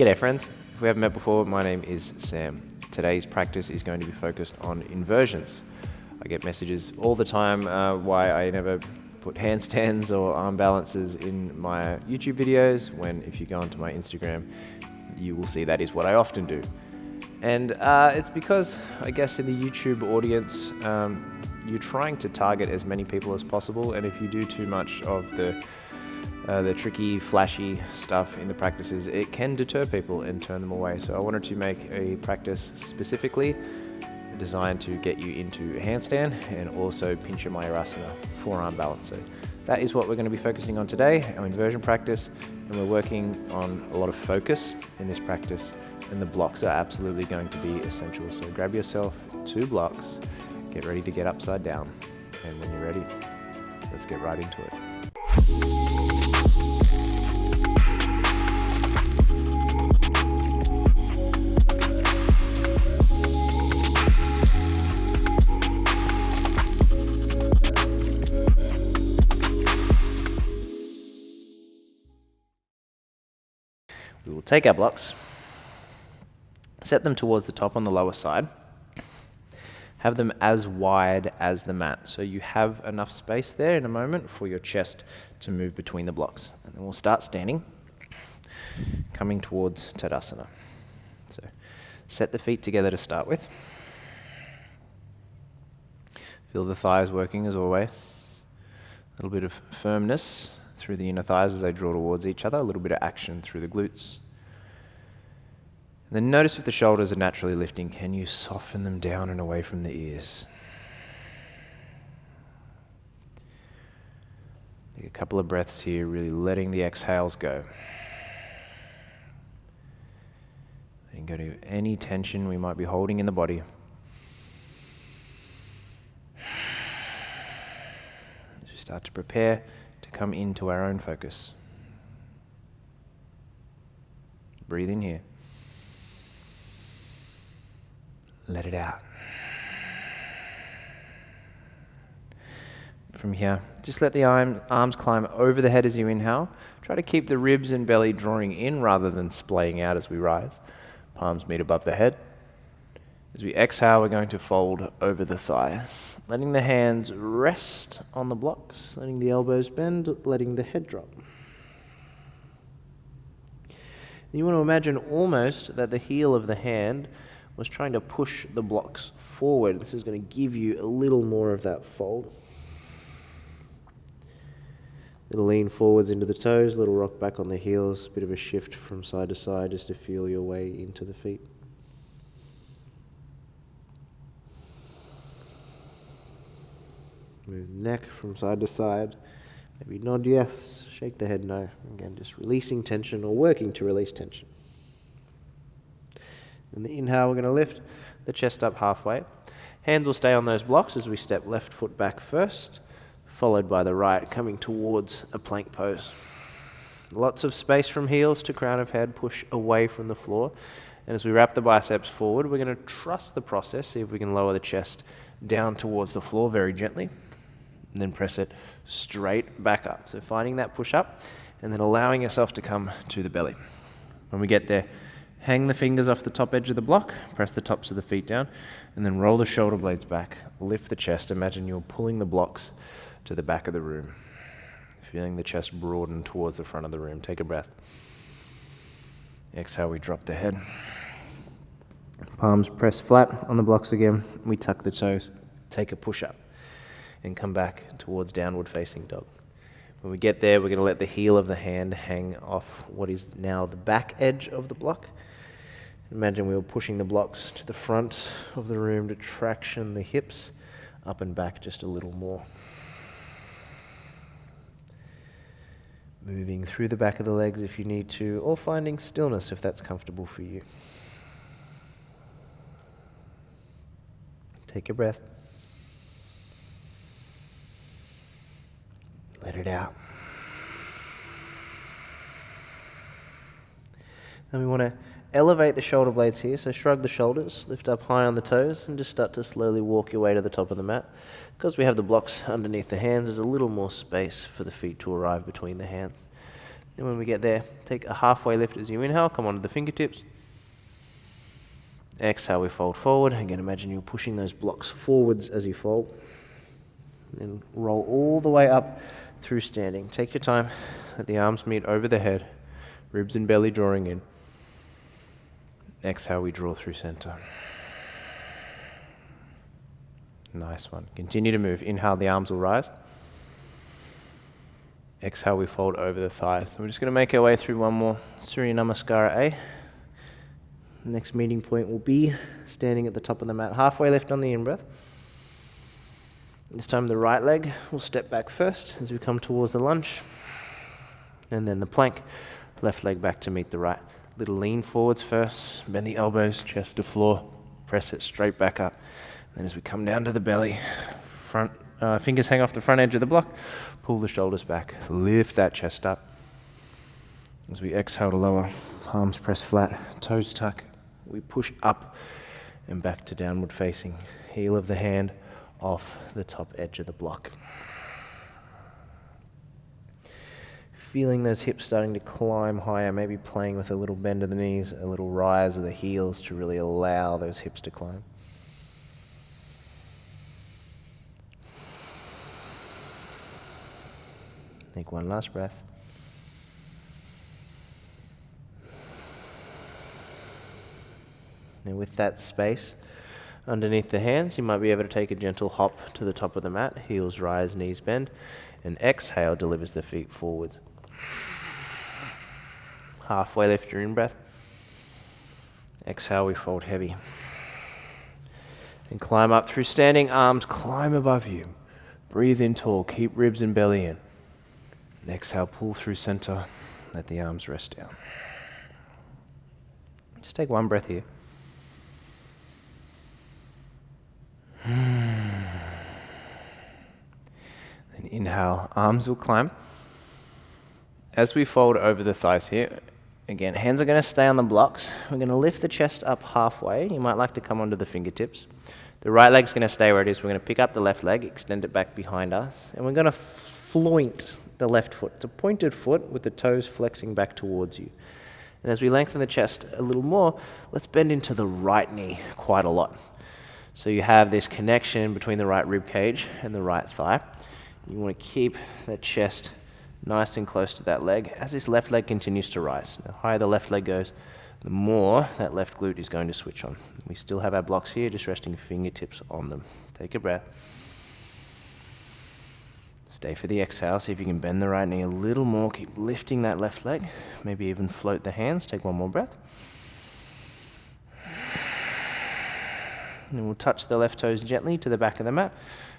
G'day friends, if we haven't met before, my name is Sam. Today's practice is going to be focused on inversions. I get messages all the time why I never put handstands or arm balances in my YouTube videos, when if you go onto my Instagram, you will see that is what I often do. And it's because, I guess, in the YouTube audience, you're trying to target as many people as possible, and if you do too much of the tricky, flashy stuff in the practices, it can deter people and turn them away. So I wanted to make a practice specifically designed to get you into a handstand and also pincha mayurasana, forearm balance. So that is what we're going to be focusing on today, our inversion practice, and we're working on a lot of focus in this practice, and the blocks are absolutely going to be essential. So grab yourself 2 blocks, get ready to get upside down, and when you're ready, let's get right into it. We will take our blocks, set them towards the top on the lower side, have them as wide as the mat, so you have enough space there in a moment for your chest to move between the blocks. And then we'll start standing, coming towards Tadasana. So set the feet together to start with. Feel the thighs working as always. A little bit of firmness through the inner thighs as they draw towards each other, a little bit of action through the glutes. And then notice if the shoulders are naturally lifting, can you soften them down and away from the ears? Take a couple of breaths here, really letting the exhales go. And go to any tension we might be holding in the body. As we start to prepare to come into our own focus. Breathe in here. Let it out. From here, just let the arms climb over the head as you inhale. Try to keep the ribs and belly drawing in rather than splaying out as we rise. Palms meet above the head. As we exhale, we're going to fold over the thigh, letting the hands rest on the blocks, letting the elbows bend, letting the head drop. You want to imagine almost that the heel of the hand was trying to push the blocks forward. This is going to give you a little more of that fold. Little lean forwards into the toes, little rock back on the heels, bit of a shift from side to side just to feel your way into the feet. Move the neck from side to side. Maybe nod yes, shake the head no. Again, just releasing tension or working to release tension. In the inhale, we're going to lift the chest up halfway. Hands will stay on those blocks as we step left foot back first, followed by the right, coming towards a plank pose. Lots of space from heels to crown of head, push away from the floor. And as we wrap the biceps forward, we're going to trust the process, see if we can lower the chest down towards the floor very gently, and then press it straight back up. So finding that push up, and then allowing yourself to come to the belly. When we get there, hang the fingers off the top edge of the block, press the tops of the feet down, and then roll the shoulder blades back, lift the chest. Imagine you're pulling the blocks to the back of the room, feeling the chest broaden towards the front of the room. Take a breath. Exhale, we drop the head. Palms press flat on the blocks again. We tuck the toes, take a push up, and come back towards downward facing dog. When we get there, we're going to let the heel of the hand hang off what is now the back edge of the block. Imagine we were pushing the blocks to the front of the room to traction the hips up and back just a little more. Moving through the back of the legs if you need to, or finding stillness if that's comfortable for you. Take a breath. Let it out. Then we want to elevate the shoulder blades here, so shrug the shoulders, lift up high on the toes, and just start to slowly walk your way to the top of the mat. Because we have the blocks underneath the hands, there's a little more space for the feet to arrive between the hands. And when we get there, take a halfway lift as you inhale, come onto the fingertips. Exhale, we fold forward. Again, imagine you're pushing those blocks forwards as you fold. And roll all the way up through standing. Take your time. Let the arms meet over the head. Ribs and belly drawing in. Exhale, we draw through center. Nice one. Continue to move. Inhale, the arms will rise. Exhale, we fold over the thighs. We're just going to make our way through one more Surya Namaskara A. Next meeting point will be standing at the top of the mat. Halfway lift on the in-breath. This time the right leg will step back first as we come towards the lunge. And then the plank. Left leg back to meet the right. Little lean forwards first. Bend the elbows, chest to floor. Press it straight back up. Then as we come down to the belly, fingers hang off the front edge of the block. Pull the shoulders back. Lift that chest up. As we exhale to lower, palms press flat, toes tuck. We push up and back to downward facing. Heel of the hand off the top edge of the block. Feeling those hips starting to climb higher, maybe playing with a little bend of the knees, a little rise of the heels to really allow those hips to climb. Take one last breath. Now with that space underneath the hands, you might be able to take a gentle hop to the top of the mat. Heels rise, knees bend. And exhale delivers the feet forward. Halfway lift your in-breath. Exhale, we fold heavy. And climb up through standing, arms climb above you. Breathe in tall, keep ribs and belly in. Exhale, pull through center. Let the arms rest down. Just take one breath here. Then inhale, arms will climb. As we fold over the thighs here, again, hands are going to stay on the blocks. We're going to lift the chest up halfway. You might like to come onto the fingertips. The right leg's going to stay where it is. We're going to pick up the left leg, extend it back behind us, and we're going to floint the left foot. It's a pointed foot with the toes flexing back towards you. And as we lengthen the chest a little more, let's bend into the right knee quite a lot. So you have this connection between the right rib cage and the right thigh. You want to keep that chest nice and close to that leg as this left leg continues to rise. The higher the left leg goes, the more that left glute is going to switch on. We still have our blocks here, just resting fingertips on them. Take a breath. Stay for the exhale. See if you can bend the right knee a little more. Keep lifting that left leg. Maybe even float the hands. Take one more breath. And we'll touch the left toes gently to the back of the mat.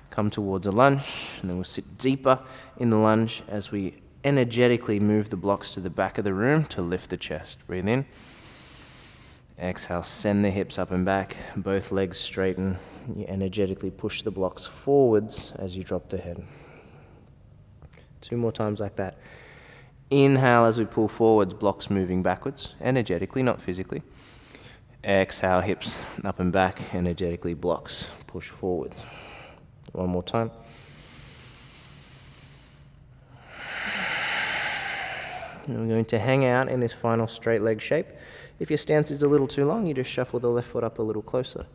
Come towards a lunge. And then we'll sit deeper in the lunge as we energetically move the blocks to the back of the room to lift the chest. Breathe in. Exhale, send the hips up and back. Both legs straighten. You energetically push the blocks forwards as you drop the head. 2 more times like that. Inhale as we pull forwards, blocks moving backwards, energetically, not physically. Exhale, hips up and back, energetically, blocks push forward. One more time. And we're going to hang out in this final straight leg shape. If your stance is a little too long, you just shuffle the left foot up a little closer.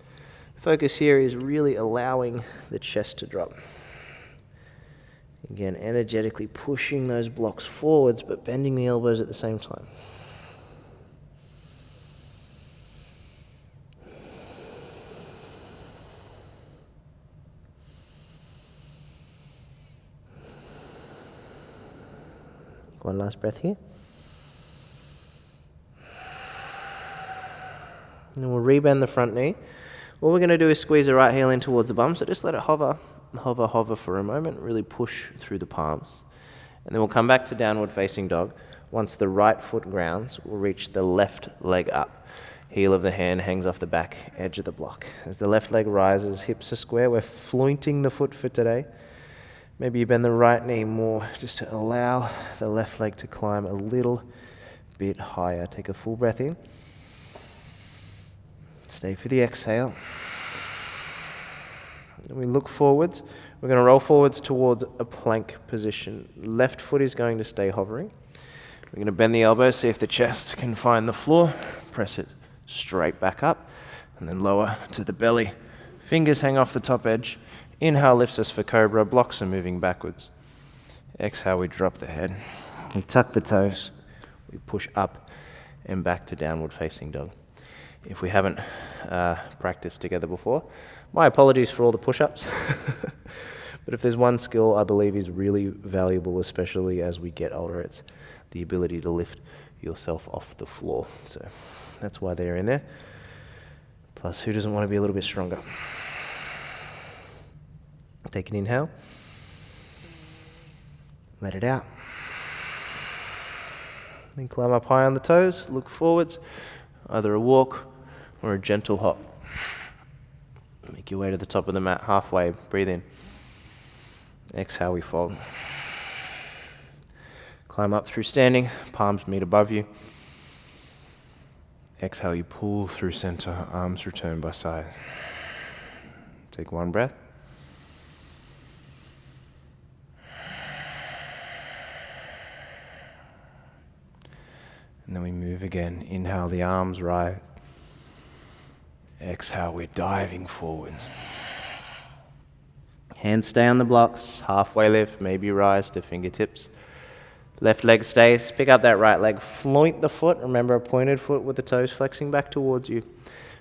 Focus here is really allowing the chest to drop. Again, energetically pushing those blocks forwards, but bending the elbows at the same time. One last breath here. And then we'll rebend the front knee. What we're going to do is squeeze the right heel in towards the bum, so just let it hover for a moment, really push through the palms. And then we'll come back to downward facing dog. Once the right foot grounds, we'll reach the left leg up. Heel of the hand hangs off the back edge of the block. As the left leg rises, hips are square, we're flointing the foot for today. Maybe you bend the right knee more just to allow the left leg to climb a little bit higher. Take a full breath in. Stay for the exhale. And we look forwards. We're going to roll forwards towards a plank position. Left foot is going to stay hovering. We're going to bend the elbows, see if the chest can find the floor. Press it straight back up, and then lower to the belly. Fingers hang off the top edge. Inhale lifts us for cobra, blocks are moving backwards. Exhale, we drop the head. We tuck the toes. We push up and back to downward facing dog. If we haven't practiced together before, my apologies for all the push-ups. But if there's one skill I believe is really valuable, especially as we get older, it's the ability to lift yourself off the floor. So that's why they're in there. Plus, who doesn't want to be a little bit stronger? Take an inhale. Let it out. Then climb up high on the toes, look forwards, either a walk or a gentle hop. Make your way to the top of the mat, halfway, breathe in. Exhale, we fold. Climb up through standing, palms meet above you. Exhale, you pull through center, arms return by side. Take one breath. And then we move again. Inhale, the arms rise. Exhale, we're diving forwards. Hands stay on the blocks, halfway lift, maybe rise to fingertips. Left leg stays, pick up that right leg, floint the foot, remember a pointed foot with the toes flexing back towards you.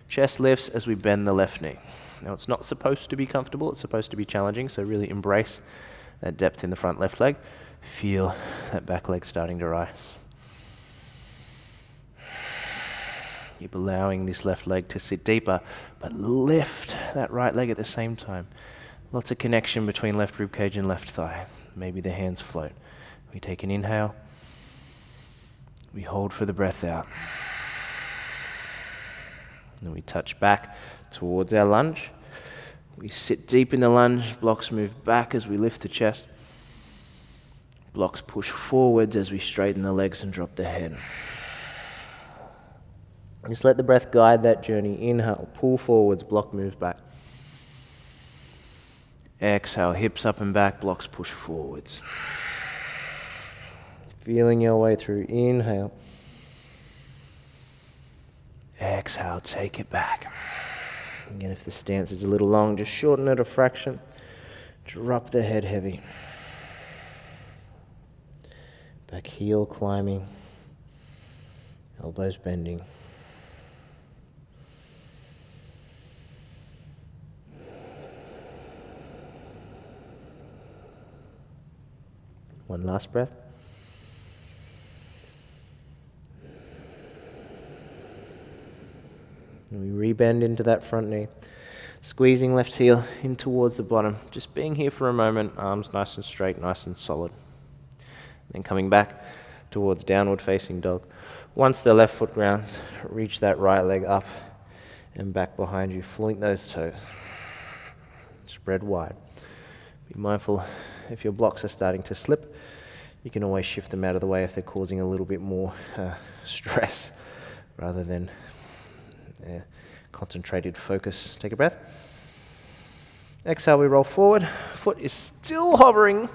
Chest lifts as we bend the left knee. Now it's not supposed to be comfortable, it's supposed to be challenging, so really embrace that depth in the front left leg. Feel that back leg starting to rise. Keep allowing this left leg to sit deeper, but lift that right leg at the same time. Lots of connection between left rib cage and left thigh. Maybe the hands float. We take an inhale. We hold for the breath out. Then we touch back towards our lunge. We sit deep in the lunge. Blocks move back as we lift the chest. Blocks push forwards as we straighten the legs and drop the head. Just let the breath guide that journey. Inhale, pull forwards, block moves back. Exhale, hips up and back, blocks push forwards. Feeling your way through. Inhale. Exhale, take it back. Again, if the stance is a little long, just shorten it a fraction. Drop the head heavy. Back heel climbing. Elbows bending. One last breath. And we rebend into that front knee. Squeezing left heel in towards the bottom. Just being here for a moment, arms nice and straight, nice and solid. Then coming back towards downward facing dog. Once the left foot grounds, reach that right leg up and back behind you. Floint those toes. Spread wide. Be mindful if your blocks are starting to slip, you can always shift them out of the way if they're causing a little bit more stress rather than concentrated focus. Take a breath. Exhale, we roll forward. Foot is still hovering.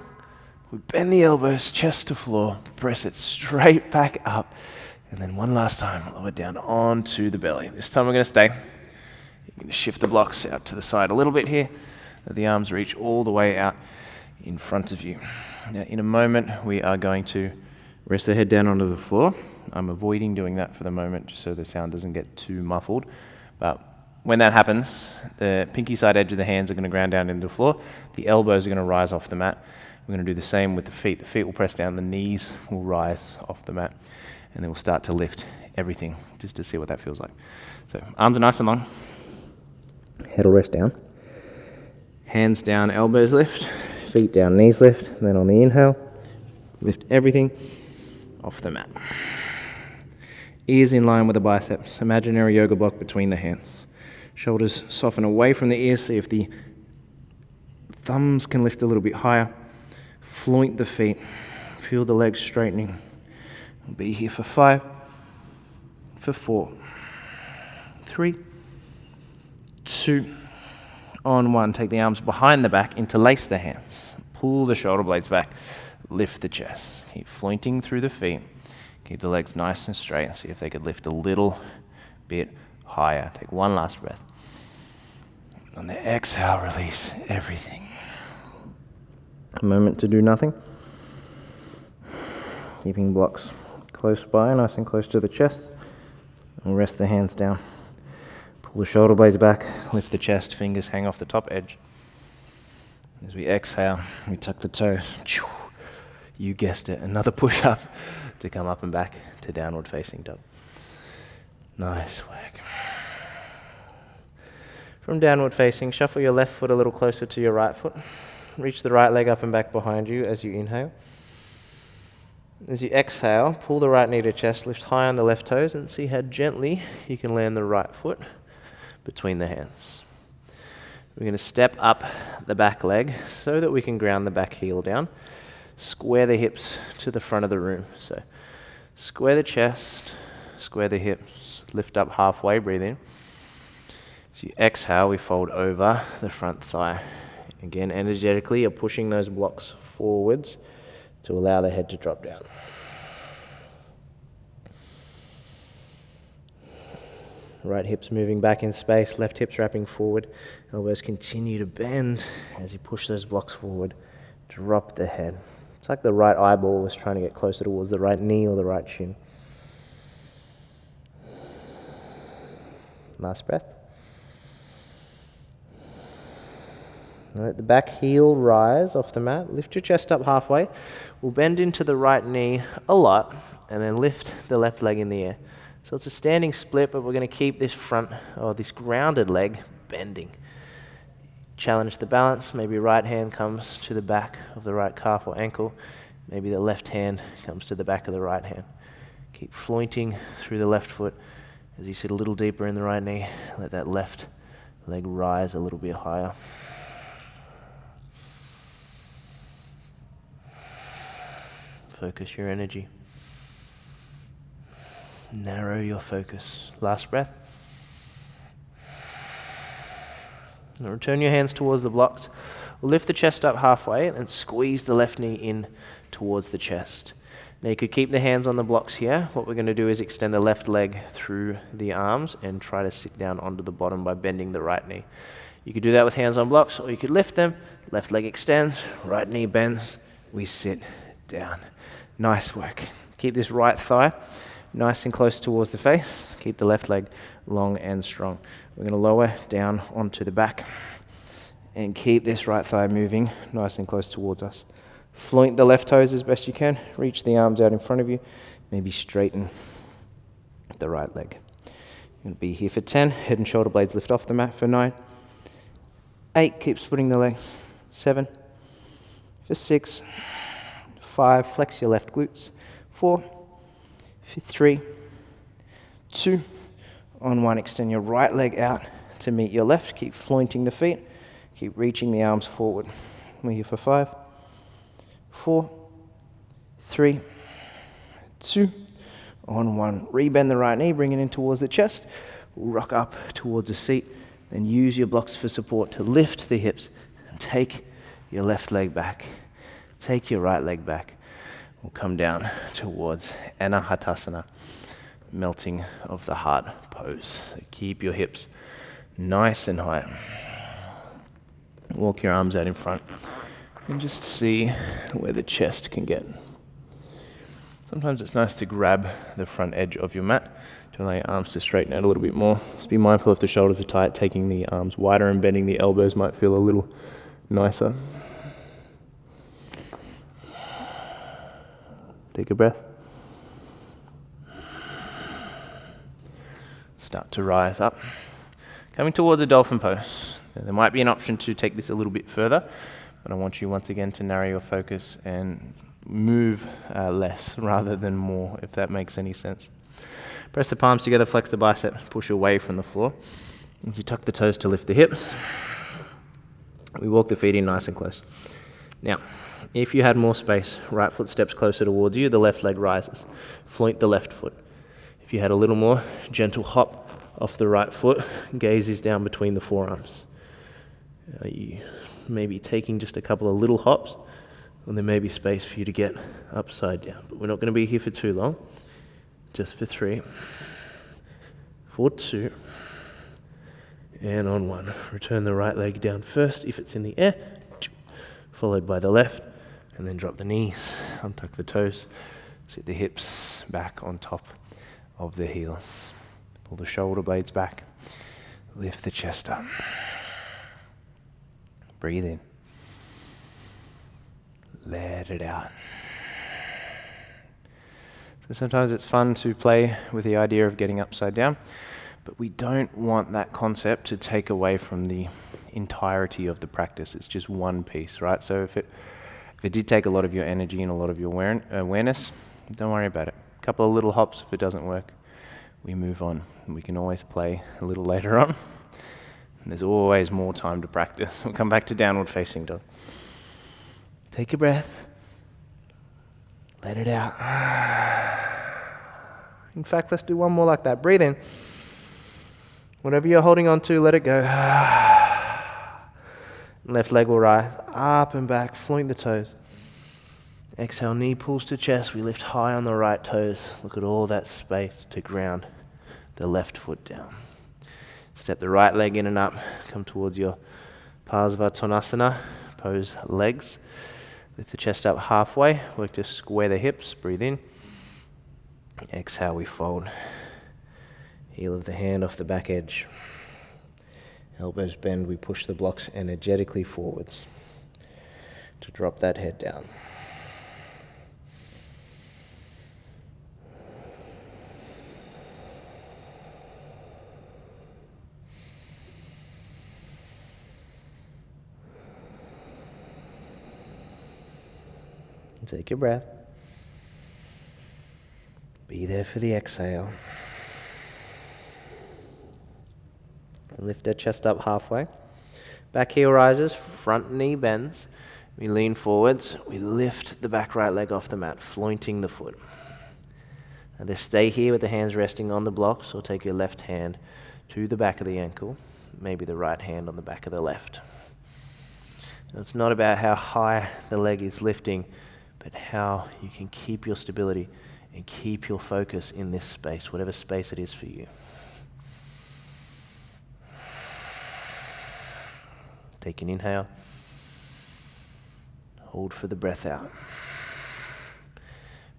We bend the elbows, chest to floor, press it straight back up, and then one last time, lower down onto the belly. This time we're going to stay. You're going to shift the blocks out to the side a little bit here. Let the arms reach all the way out in front of you. Now, in a moment, we are going to rest the head down onto the floor. I'm avoiding doing that for the moment, just so the sound doesn't get too muffled. But when that happens, the pinky side edge of the hands are going to ground down into the floor. The elbows are going to rise off the mat. We're going to do the same with the feet. The feet will press down, the knees will rise off the mat, and then we'll start to lift everything, just to see what that feels like. So, arms are nice and long. Head will rest down. Hands down, elbows lift. Feet down, knees lift. And then on the inhale, lift everything off the mat. Ears in line with the biceps. Imaginary yoga block between the hands. Shoulders soften away from the ears. See if the thumbs can lift a little bit higher. Floint the feet. Feel the legs straightening. We'll be here for 5, for 4, 3, 2, on 1. Take the arms behind the back, interlace the hands. Pull the shoulder blades back. Lift the chest. Keep flointing through the feet. Keep the legs nice and straight. See if they could lift a little bit higher. Take one last breath. On the exhale, release everything. A moment to do nothing. Keeping blocks close by, nice and close to the chest. And rest the hands down. Pull the shoulder blades back, lift the chest, fingers hang off the top edge. As we exhale, we tuck the toes. You guessed it, another push up to come up and back to downward facing dog. Nice work. From downward facing, shuffle your left foot a little closer to your right foot. Reach the right leg up and back behind you as you inhale. As you exhale, pull the right knee to chest, lift high on the left toes, and see how gently you can land the right foot between the hands. We're going to step up the back leg so that we can ground the back heel down. Square the hips to the front of the room. So square the chest, square the hips, lift up halfway, breathe in. As you exhale, we fold over the front thigh. Again, energetically, you're pushing those blocks forwards to allow the head to drop down. Right hips moving back in space, left hips wrapping forward. Elbows continue to bend as you push those blocks forward. Drop the head. It's like the right eyeball was trying to get closer towards the right knee or the right shin. Last breath. Let the back heel rise off the mat. Lift your chest up halfway. We'll bend into the right knee a lot and then lift the left leg in the air. So it's a standing split, but we're going to keep this this grounded leg bending. Challenge the balance. Maybe right hand comes to the back of the right calf or ankle. Maybe the left hand comes to the back of the right hand. Keep flointing through the left foot as you sit a little deeper in the right knee. Let that left leg rise a little bit higher. Focus your energy. Narrow your focus. Last breath. Now return your hands towards the blocks. We'll lift the chest up halfway and squeeze the left knee in towards the chest. Now you could keep the hands on the blocks here. What we're going to do is extend the left leg through the arms and try to sit down onto the bottom by bending the right knee. You could do that with hands on blocks, or you could lift them. Left leg extends, right knee bends. We sit down. Nice work. Keep this right thigh nice and close towards the face. Keep the left leg long and strong. We're going to lower down onto the back and keep this right thigh moving nice and close towards us. Floint the left toes as best you can. Reach the arms out in front of you. Maybe straighten the right leg. You're going to be here for 10. Head and shoulder blades lift off the mat for 9. 8. Keep splitting the legs. 7. For 6. 5, flex your left glutes. 4, 3, 2, on 1, extend your right leg out to meet your left. Keep flointing the feet. Keep reaching the arms forward. We're here for 5, 4, 3, 2, on 1. Rebend the right knee, bring it in towards the chest. Rock up towards the seat. Then use your blocks for support to lift the hips and take your left leg back. Take your right leg back. We'll come down towards Anahatasana, melting of the heart pose. So keep your hips nice and high. Walk your arms out in front and just see where the chest can get. Sometimes it's nice to grab the front edge of your mat to allow your arms to straighten out a little bit more. Just be mindful if the shoulders are tight, taking the arms wider and bending the elbows might feel a little nicer. Take a breath. Start to rise up. Coming towards a dolphin pose. Now, there might be an option to take this a little bit further, but I want you once again to narrow your focus and move less rather than more, if that makes any sense. Press the palms together, flex the bicep, push away from the floor. As you tuck the toes to lift the hips, we walk the feet in nice and close. Now, if you had more space, right foot steps closer towards you, the left leg rises. Floint the left foot. If you had a little more, gentle hop off the right foot, gaze is down between the forearms. You may be taking just a couple of little hops, and there may be space for you to get upside down. But we're not going to be here for too long. Just for 3, for 2, and on 1. Return the right leg down first if it's in the air, followed by the left, and then drop the knees, untuck the toes, sit the hips back on top of the heels. Pull the shoulder blades back, lift the chest up. Breathe in. Let it out. So sometimes it's fun to play with the idea of getting upside down, but we don't want that concept to take away from the entirety of the practice. It's just one piece, right? So if it did take a lot of your energy and a lot of your awareness, don't worry about it. A couple of little hops, if it doesn't work, we move on. We can always play a little later on. And there's always more time to practice. We'll come back to downward facing dog. Take a breath. Let it out. In fact, let's do one more like that. Breathe in. Whatever you're holding on to, let it go. Left leg will rise up and back, floating the toes. Exhale, knee pulls to chest. We lift high on the right toes. Look at all that space to ground the left foot down. Step the right leg in and up. Come towards your Parsvottanasana. Pose legs. Lift the chest up halfway. Work to square the hips. Breathe in. Exhale, we fold. Heel of the hand off the back edge. Elbows bend. We push the blocks energetically forwards to drop that head down. Take a breath. Be there for the exhale. Lift our chest up halfway. Back heel rises, front knee bends. We lean forwards. We lift the back right leg off the mat, floating the foot. Either stay here with the hands resting on the blocks or take your left hand to the back of the ankle, maybe the right hand on the back of the left. Now, it's not about how high the leg is lifting, but how you can keep your stability and keep your focus in this space, whatever space it is for you. Take an inhale. Hold for the breath out.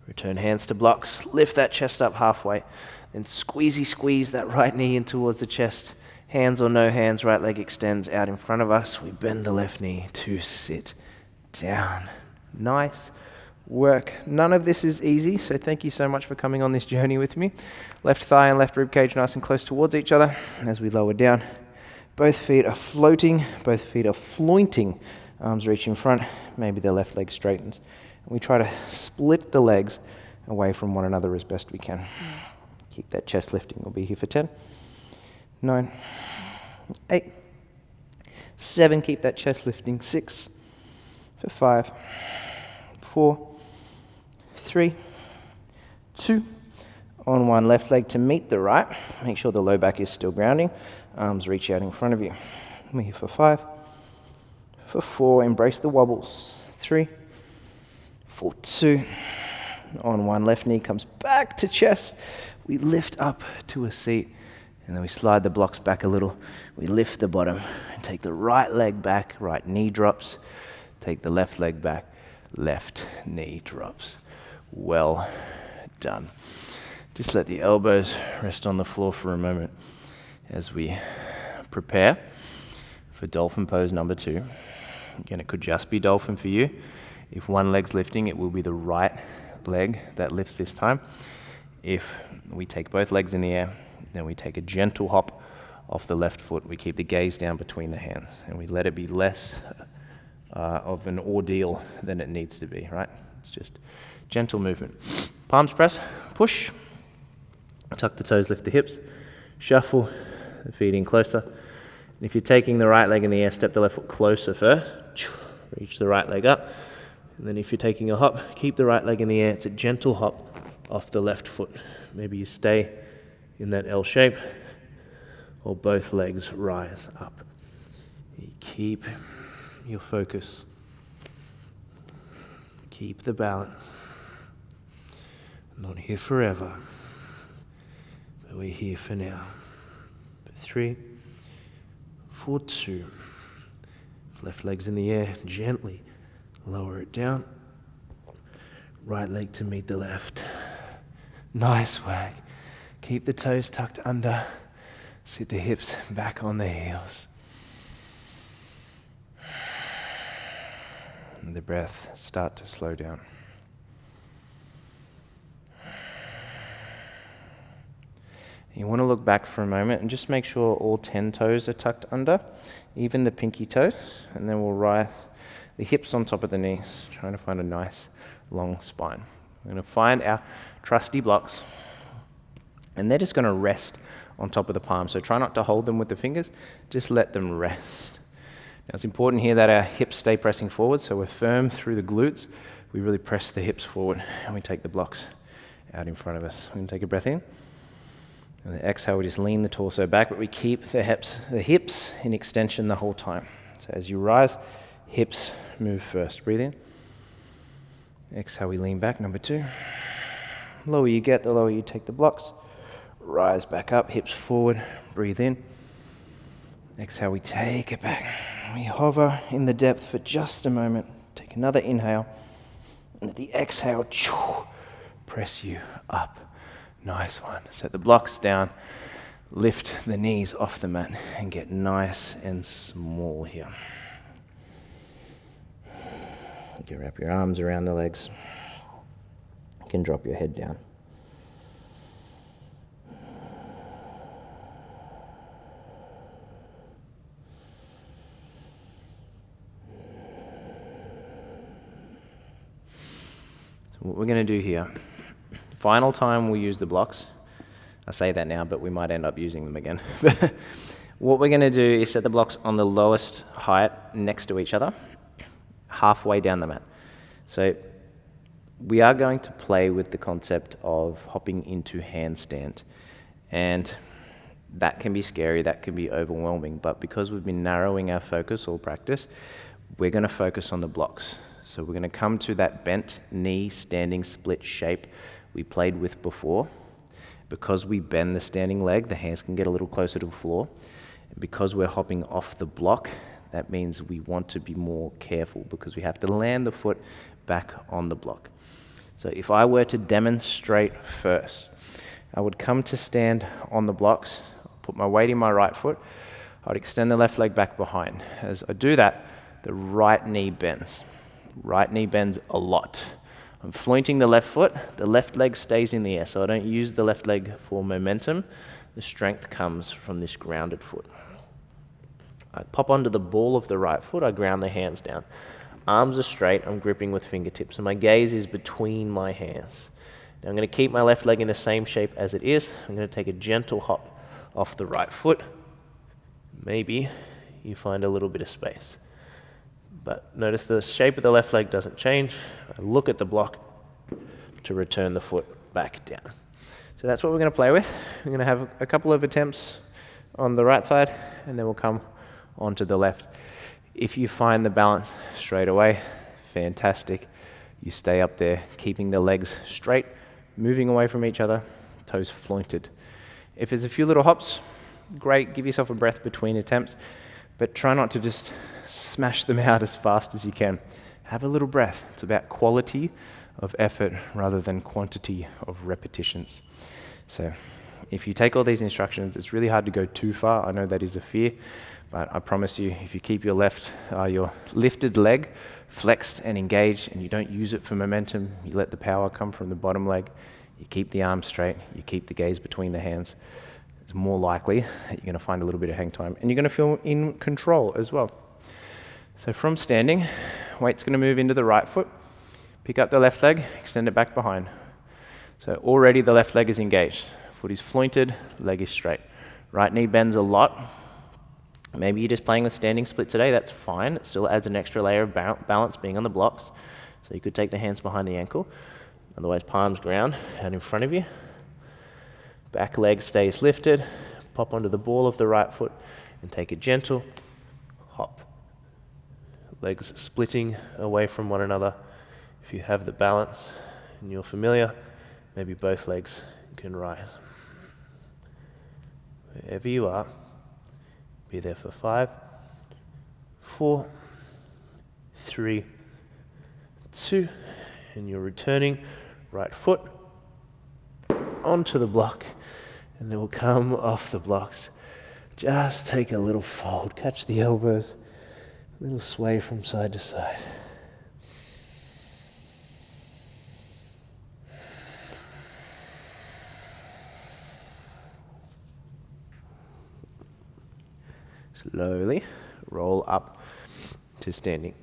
Return hands to blocks. Lift that chest up halfway. Then squeeze that right knee in towards the chest. Hands or no hands, right leg extends out in front of us. We bend the left knee to sit down. Nice work. None of this is easy, so thank you so much for coming on this journey with me. Left thigh and left rib cage nice and close towards each other. As we lower down, both feet are floating, both feet are flointing. Arms reach in front, maybe the left leg straightens. And we try to split the legs away from one another as best we can. Keep that chest lifting. We'll be here for 10, 9, 8, 7. Keep that chest lifting. 6, for 5, 4, 3, 2. On 1, left leg to meet the right. Make sure the low back is still grounding. Arms reach out in front of you. We're here for 5, for 4. Embrace the wobbles. 3, for 2. On 1, left knee comes back to chest. We lift up to a seat, and then we slide the blocks back a little. We lift the bottom and take the right leg back. Right knee drops. Take the left leg back. Left knee drops. Well done. Just let the elbows rest on the floor for a moment as we prepare for dolphin pose number 2. Again, it could just be dolphin for you. If one leg's lifting, it will be the right leg that lifts this time. If we take both legs in the air, then we take a gentle hop off the left foot. We keep the gaze down between the hands, and we let it be less of an ordeal than it needs to be, right? It's just gentle movement. Palms press, push, tuck the toes, lift the hips, shuffle the feet in closer. And if you're taking the right leg in the air, step the left foot closer first, reach the right leg up. And then if you're taking a hop, keep the right leg in the air. It's a gentle hop off the left foot. Maybe you stay in that L shape, or both legs rise up. You keep your focus. Keep the balance. I'm not here forever. So we're here for now. 3, 4, 2. Left leg's in the air, gently lower it down. Right leg to meet the left. Nice wag. Keep the toes tucked under. Sit the hips back on the heels. And the breath start to slow down. You want to look back for a moment and just make sure all 10 toes are tucked under, even the pinky toes, and then we'll rise the hips on top of the knees, trying to find a nice long spine. We're going to find our trusty blocks, and they're just going to rest on top of the palms. So try not to hold them with the fingers, just let them rest. Now it's important here that our hips stay pressing forward, so we're firm through the glutes. We really press the hips forward, and we take the blocks out in front of us. We're going to take a breath in. And the exhale, we just lean the torso back, but we keep the hips in extension the whole time. So as you rise, hips move first. Breathe in. Exhale, we lean back, number 2. The lower you get, the lower you take the blocks. Rise back up, hips forward, breathe in. Exhale, we take it back. We hover in the depth for just a moment. Take another inhale. And at the exhale, press you up. Nice one. Set the blocks down, lift the knees off the mat, and get nice and small here. You can wrap your arms around the legs. You can drop your head down. So what we're going to do here, final time we'll use the blocks. I say that now, but we might end up using them again. What we're going to do is set the blocks on the lowest height next to each other, halfway down the mat. So we are going to play with the concept of hopping into handstand. And that can be scary, that can be overwhelming, but because we've been narrowing our focus all practice, we're going to focus on the blocks. So we're going to come to that bent knee standing split shape we played with before. Because we bend the standing leg, the hands can get a little closer to the floor. Because we're hopping off the block, that means we want to be more careful because we have to land the foot back on the block. So if I were to demonstrate first, I would come to stand on the blocks, put my weight in my right foot, I'd extend the left leg back behind. As I do that, the right knee bends. Right knee bends a lot. I'm flointing the left foot, the left leg stays in the air, so I don't use the left leg for momentum. The strength comes from this grounded foot. I pop onto the ball of the right foot, I ground the hands down. Arms are straight, I'm gripping with fingertips, and my gaze is between my hands. Now I'm going to keep my left leg in the same shape as it is. I'm going to take a gentle hop off the right foot. Maybe you find a little bit of space. But notice the shape of the left leg doesn't change. I look at the block to return the foot back down. So that's what we're going to play with. We're going to have a couple of attempts on the right side, and then we'll come onto the left. If you find the balance straight away, fantastic. You stay up there, keeping the legs straight, moving away from each other, toes flointed. If there's a few little hops, great, give yourself a breath between attempts, but try not to just smash them out as fast as you can. Have a little breath. It's about quality of effort rather than quantity of repetitions. So if you take all these instructions, it's really hard to go too far. I know that is a fear, but I promise you, if you keep your your lifted leg flexed and engaged, and you don't use it for momentum, you let the power come from the bottom leg, you keep the arms straight, you keep the gaze between the hands, it's more likely that you're going to find a little bit of hang time, and you're going to feel in control as well. So from standing, weight's going to move into the right foot, pick up the left leg, extend it back behind. So already the left leg is engaged. Foot is flointed, leg is straight. Right knee bends a lot. Maybe you're just playing with standing split today, that's fine. It still adds an extra layer of balance being on the blocks. So you could take the hands behind the ankle. Otherwise, palms ground out in front of you. Back leg stays lifted. Pop onto the ball of the right foot and take a gentle hop. Legs splitting away from one another. If you have the balance and you're familiar, maybe both legs can rise. Wherever you are, be there for 5, 4, 3, 2, and you're returning right foot onto the block, and then we'll come off the blocks. Just take a little fold, catch the elbows, a little sway from side to side. Slowly roll up to standing.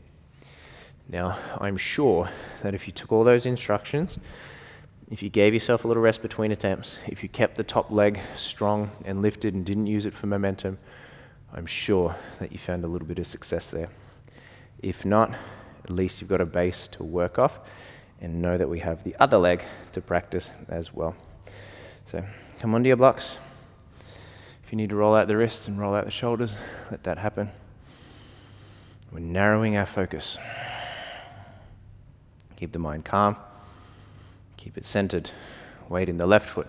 Now, I'm sure that if you took all those instructions, if you gave yourself a little rest between attempts, if you kept the top leg strong and lifted and didn't use it for momentum, I'm sure that you found a little bit of success there. If not, at least you've got a base to work off and know that we have the other leg to practice as well. So come onto your blocks. If you need to roll out the wrists and roll out the shoulders, let that happen. We're narrowing our focus. Keep the mind calm. Keep it centered. Weight in the left foot.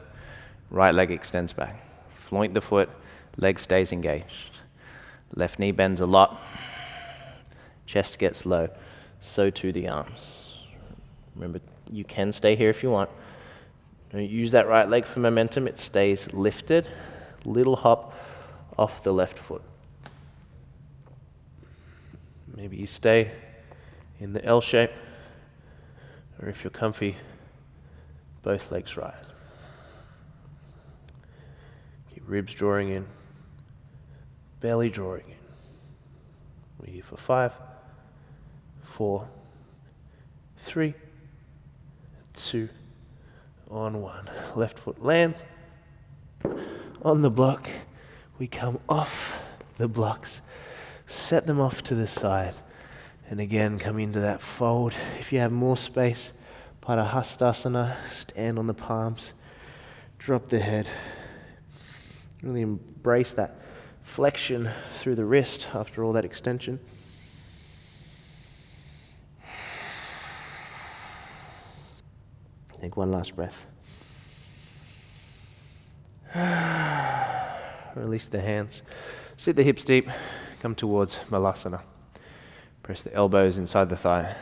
Right leg extends back. Floint the foot. Leg stays engaged. Left knee bends a lot. Chest gets low. So too the arms. Remember, you can stay here if you want. Don't use that right leg for momentum. It stays lifted. Little hop off the left foot. Maybe you stay in the L shape, or if you're comfy, both legs rise. Keep ribs drawing in, belly drawing in. We're here for 5, 4, 3, 2, on 1. Left foot lands. On the block, we come off the blocks, set them off to the side, and again come into that fold. If you have more space, Handstand, stand on the palms, drop the head. Really embrace that flexion through the wrist after all that extension. Take one last breath. Release the hands. Sit the hips deep. Come towards mayurasana. Press the elbows inside the thigh.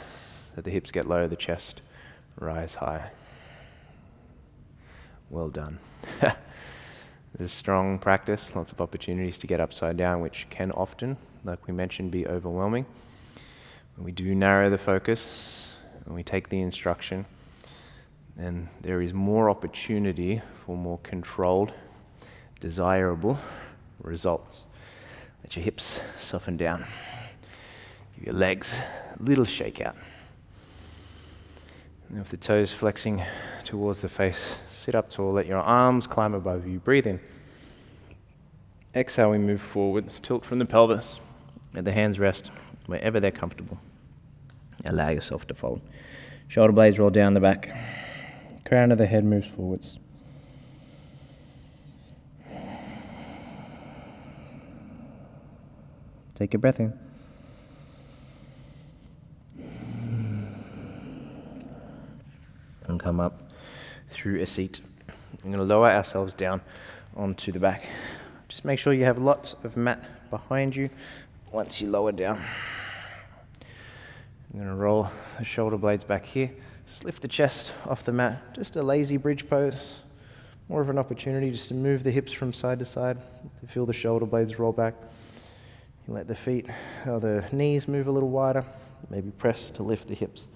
Let the hips get low, the chest rise high. Well done. This is strong practice. Lots of opportunities to get upside down, which can often, like we mentioned, be overwhelming. When we do narrow the focus, when we take the instruction, and there is more opportunity for more controlled, desirable results. Let your hips soften down. Give your legs a little shake out. And with the toes flexing towards the face, sit up tall. Let your arms climb above you. Breathe in. Exhale, we move forwards. Tilt from the pelvis. Let the hands rest wherever they're comfortable. Allow yourself to fold. Shoulder blades roll down the back. Crown of the head moves forwards. Take a breath in. And come up through a seat. I'm going to lower ourselves down onto the back. Just make sure you have lots of mat behind you once you lower down. I'm going to roll the shoulder blades back here. Just lift the chest off the mat. Just a lazy bridge pose. More of an opportunity just to move the hips from side to side, to feel the shoulder blades roll back. You let the feet or the knees move a little wider. Maybe press to lift the hips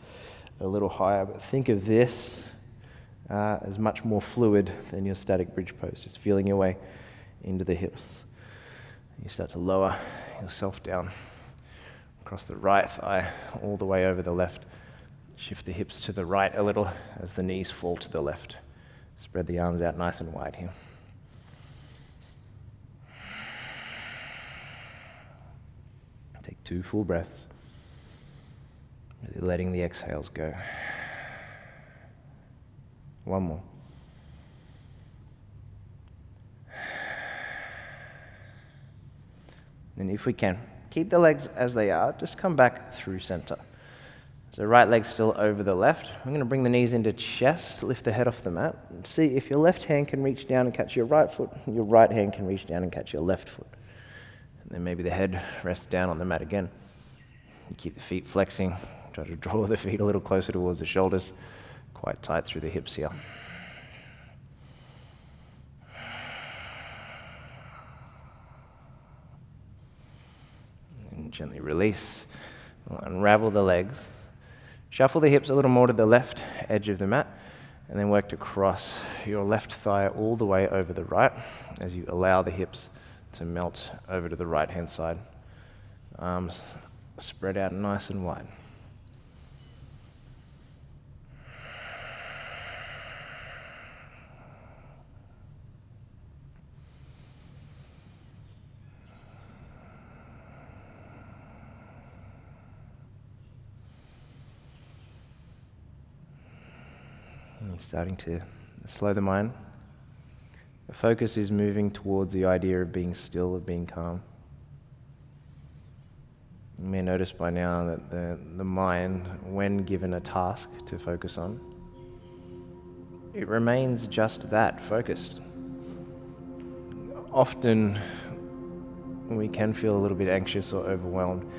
a little higher. But think of this as much more fluid than your static bridge pose. Just feeling your way into the hips. You start to lower yourself down across the right thigh, all the way over the left. Shift the hips to the right a little as the knees fall to the left. Spread the arms out nice and wide here. Take 2 full breaths. Really letting the exhales go. One more. And if we can, keep the legs as they are. Just come back through center. So right leg's still over the left. I'm going to bring the knees into chest, lift the head off the mat, and see if your left hand can reach down and catch your right foot, your right hand can reach down and catch your left foot. And then maybe the head rests down on the mat again. You keep the feet flexing, try to draw the feet a little closer towards the shoulders, quite tight through the hips here. And gently release, unravel the legs. Shuffle the hips a little more to the left edge of the mat, and then work to cross your left thigh all the way over the right as you allow the hips to melt over to the right-hand side. Arms spread out nice and wide. And starting to slow the mind. The focus is moving towards the idea of being still, of being calm. You may notice by now that the mind, when given a task to focus on, it remains just that, focused. Often we can feel a little bit anxious or overwhelmed.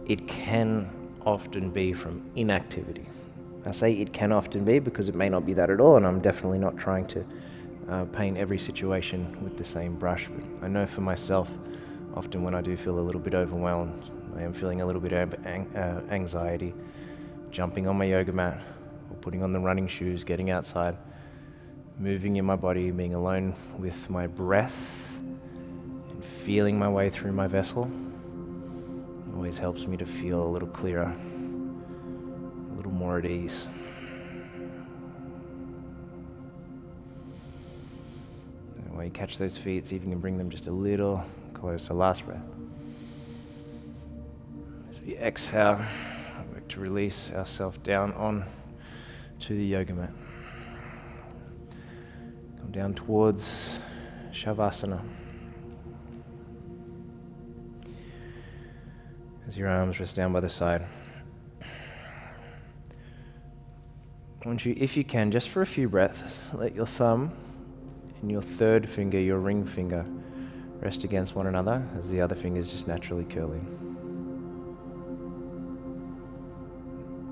It can often be from inactivity. I say it can often be because it may not be that at all, and I'm definitely not trying to paint every situation with the same brush. But I know for myself, often when I do feel a little bit overwhelmed, I am feeling a little bit of anxiety, jumping on my yoga mat or putting on the running shoes, getting outside, moving in my body, being alone with my breath and feeling my way through my vessel always helps me to feel a little clearer, a little more at ease. And while you catch those feet, see if you can bring them just a little closer. Last breath. As we exhale, work to release ourselves down on to the yoga mat. Come down towards Shavasana. As your arms rest down by the side. I want you, if you can, just for a few breaths, let your thumb and your third finger, your ring finger, rest against one another as the other finger is just naturally curling.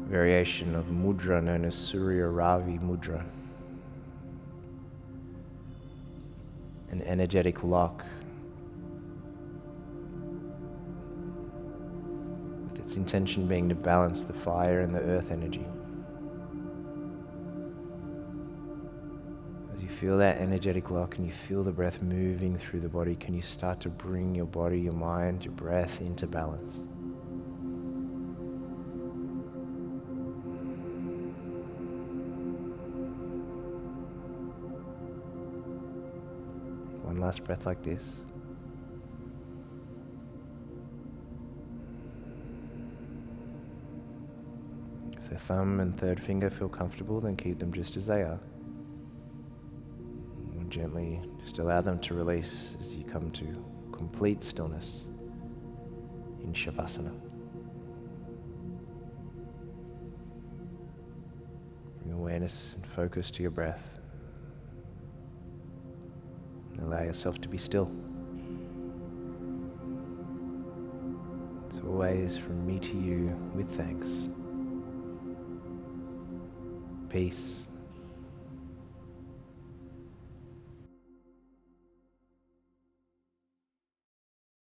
Variation of mudra known as Surya Ravi mudra. An energetic lock with its intention being to balance the fire and the earth energy. As you feel that energetic lock and you feel the breath moving through the body, can you start to bring your body, your mind, your breath into balance? One last breath like this. If the thumb and third finger feel comfortable, then keep them just as they are. And gently just allow them to release as you come to complete stillness in Shavasana. Bring awareness and focus to your breath. Allow yourself to be still. It's always from me to you with thanks. Peace.